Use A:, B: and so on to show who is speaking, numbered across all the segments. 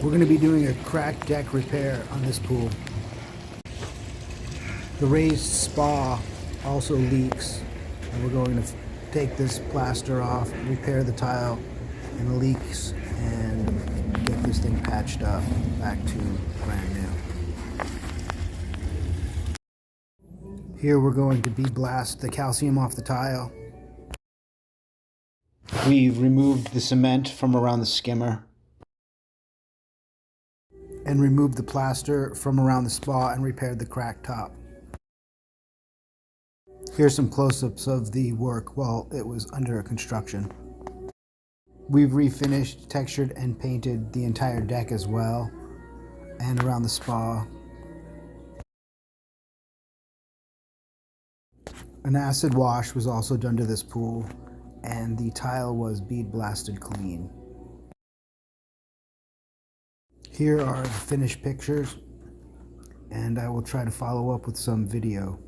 A: We're going to be doing a cracked deck repair on this pool. The raised spa also leaks, and we're going to take this plaster off, repair the tile and the leaks, and get this thing patched up back to brand new. Here we're going to bead blast the calcium off the tile. We've removed the cement from around the skimmer and removed the plaster from around the spa and repaired the cracked top. Here's some close-ups of the work while it was under construction. We've refinished, textured, and painted the entire deck as well, and around the spa. An acid wash was also done to this pool, and the tile was bead blasted clean. Here are the finished pictures, and I will try to follow up with some video.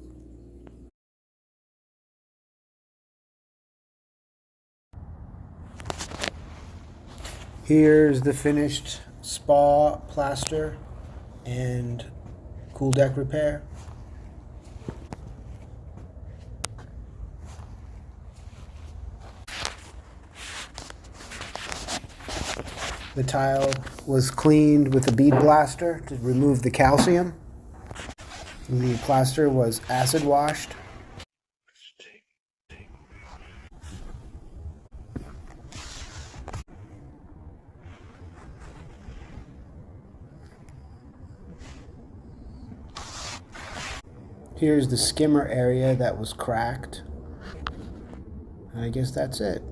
A: Here's the finished spa plaster and cool deck repair. The tile was cleaned with a bead blaster to remove the calcium. The plaster was acid washed. Here's the skimmer area that was cracked. I guess that's it.